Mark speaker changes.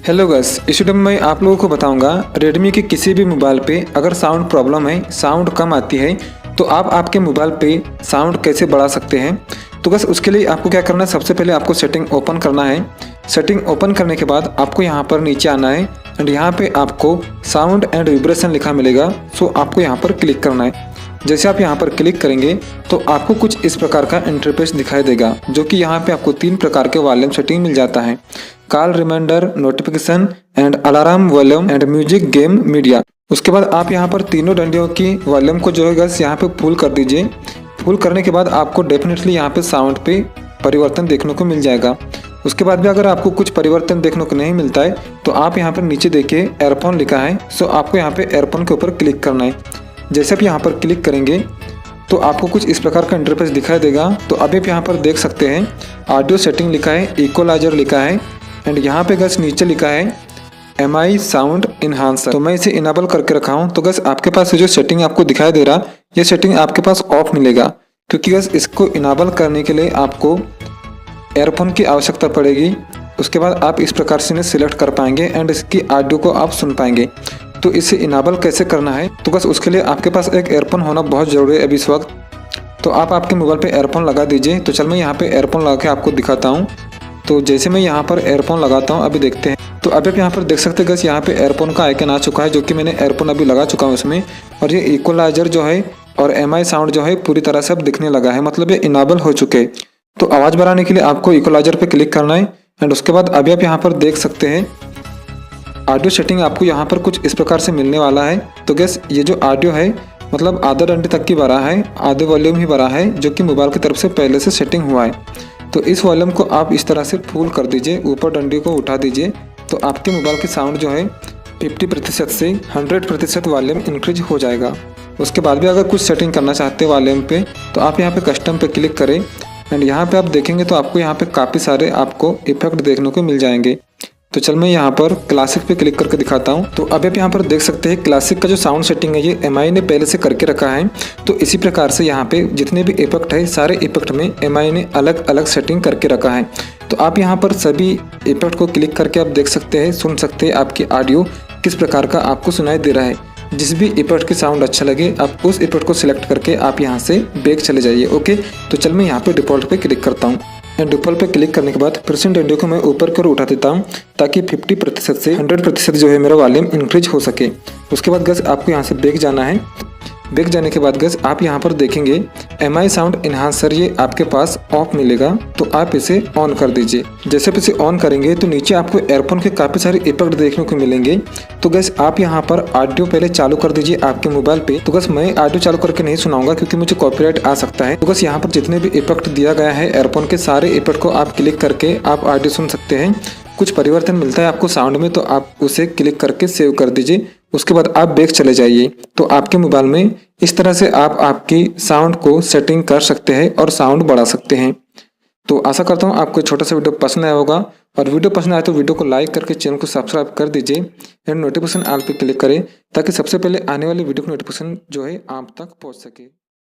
Speaker 1: Hello guys, इस video में मैं आप लोगों को बताऊंगा Redmi के किसी भी मोबाइल पे अगर साउंड प्रॉब्लम है, साउंड कम आती है तो आप आपके मोबाइल पे साउंड कैसे बढ़ा सकते हैं। तो बस उसके लिए आपको क्या करना है, सबसे पहले आपको सेटिंग ओपन करना है। सेटिंग ओपन करने के बाद आपको यहाँ पर नीचे आना है एंड यहाँ पे आपको साउंड एंड वाइब्रेशन लिखा मिलेगा। सो आपको यहाँ पर क्लिक करना है। जैसे आप यहाँ पर क्लिक करेंगे तो आपको कुछ इस प्रकार का इंटरफेस दिखाई देगा, जो कि यहाँ पे आपको 3 प्रकार के वॉल्यूम सेटिंग मिल जाता है। Call reminder, notification and alarm volume and music, game, media. उसके बाद आप यहाँ पर तीनों डंडियों की वॉल्यूम को जो है बस यहाँ पे फुल कर दीजिए। फुल करने के बाद आपको डेफिनेटली यहाँ पे साउंड पे परिवर्तन देखने को मिल जाएगा। उसके बाद भी अगर आपको कुछ परिवर्तन देखने को नहीं मिलता है तो आप यहाँ पर नीचे देखिए एयरफोन लिखा है। सो आपको यहाँ पे एयरफोन के ऊपर क्लिक करना है। जैसे आप यहाँ पर क्लिक करेंगे तो आपको कुछ इस प्रकार का इंटरफेस दिखाई देगा। तो अभी आप यहाँ पर देख सकते हैं ऑडियो सेटिंग लिखा है, इक्वलाइजर लिखा है एंड यहाँ पे गस नीचे लिखा है MI साउंड इन्हांसर। तो मैं इसे इनेबल करके रखा हूँ। तो गस आपके पास जो सेटिंग आपको दिखाई दे रहा, ये सेटिंग आपके पास ऑफ मिलेगा, क्योंकि गस इसको इनेबल करने के लिए आपको एयरफोन की आवश्यकता पड़ेगी। उसके बाद आप इस प्रकार से इन्हें सिलेक्ट कर पाएंगे एंड इसकी ऑडियो को आप सुन पाएंगे। तो इसे इनेबल कैसे करना है, तो बस उसके लिए आपके पास एक एयरफोन होना बहुत ज़रूरी है अभी इस वक्त। तो आप आपके मोबाइल पे एयरफोन लगा दीजिए। तो चल मैं यहाँ पे एयरफोन लगा के आपको दिखाता हूँ। तो जैसे मैं यहाँ पर एयरफोन लगाता हूँ, अभी देखते हैं। तो अभी आप यहाँ पर देख सकते हैं गस यहाँ पे एयरफोन का आइकन आ चुका है, जो कि मैंने एयरफोन अभी लगा चुका हूँ उसमें। और ये इक्वलाइजर जो है और MI साउंड जो है पूरी तरह से अब दिखने लगा है, मतलब ये इनेबल हो चुके। तो आवाज़ बढ़ाने के लिए आपको इक्वलाइजर पे क्लिक करना है एंड उसके बाद अभी आप यहाँ पर देख सकते हैं ऑडियो सेटिंग आपको यहाँ पर कुछ इस प्रकार से मिलने वाला है। तो गैस ये जो ऑडियो है मतलब आधा डंडे तक की बड़ा है, आधे वॉल्यूम ही बड़ा है, जो कि मोबाइल की तरफ से पहले से सेटिंग हुआ है। तो इस वॉल्यूम को आप इस तरह से फुल कर दीजिए, ऊपर डंडे को उठा दीजिए। तो आपके मोबाइल की साउंड जो है 50% से 100% वॉल्यूम इंक्रीज हो जाएगा। उसके बाद भी अगर कुछ सेटिंग करना चाहते हैं वॉल्यूम पे तो आप यहाँ पे कस्टम पे क्लिक करें एंड यहाँ पे आप देखेंगे तो आपको यहाँ पे काफ़ी सारे आपको इफेक्ट देखने को मिल जाएंगे। तो चल मैं यहाँ पर क्लासिक पे क्लिक करके दिखाता हूँ। तो अभी आप यहाँ पर देख सकते हैं क्लासिक का जो साउंड सेटिंग है ये MI ने पहले से करके रखा है। तो इसी प्रकार से यहाँ पे जितने भी इफेक्ट है सारे इफेक्ट में MI ने अलग अलग सेटिंग करके रखा है। तो आप यहाँ पर सभी इफेक्ट को क्लिक करके आप देख सकते हैं, सुन सकते हैं आपकी ऑडियो किस प्रकार का आपको सुनाई दे रहा है। जिस भी इफेक्ट की साउंड अच्छा लगे आप उस इफेक्ट को सिलेक्ट करके आप यहाँ से बैक चले जाइए। ओके, तो चल मैं यहाँ पे डिफॉल्ट पे क्लिक करता हूँ एंड डिफॉल्ट पे क्लिक करने के बाद परसेंट ऑडियो को मैं ऊपर की ओर उठा देता हूँ, ताकि 50% से 100% जो है मेरा वॉल्यूम इंक्रीज हो सके। उसके बाद गस आपको यहाँ से बैक जाना है। बैक जाने के बाद गस आप यहाँ पर देखेंगे MI साउंड इन्हांसर ये आपके पास ऑफ मिलेगा। तो आप इसे ऑन कर दीजिए। जैसे आप इसे ऑन करेंगे तो नीचे आपको एयरफोन के काफ़ी सारे इफेक्ट देखने को मिलेंगे। तो गस आप यहाँ पर ऑडियो पहले चालू कर दीजिए आपके मोबाइल पे। तो गस मैं ऑडियो चालू करके नहीं सुनाऊंगा क्योंकि मुझे कॉपीराइट आ सकता है। तो गस यहाँ पर जितने भी इफेक्ट दिया गया है एयरफोन के सारे इफेक्ट को आप क्लिक करके आप ऑडियो सुन सकते हैं। कुछ परिवर्तन मिलता है आपको साउंड में तो आप उसे क्लिक करके सेव कर दीजिए। उसके बाद आप बैक चले जाइए। तो आपके मोबाइल में इस तरह से आप आपकी साउंड को सेटिंग कर सकते हैं और साउंड बढ़ा सकते हैं। तो आशा करता हूँ आपको छोटा सा वीडियो पसंद आया होगा, और वीडियो पसंद आए तो वीडियो को लाइक करके चैनल को सब्सक्राइब कर दीजिए एंड नोटिफिकेशन ऑल पे क्लिक करें, ताकि सबसे पहले आने वाली वीडियो की नोटिफिकेशन जो है आप तक पहुँच सके।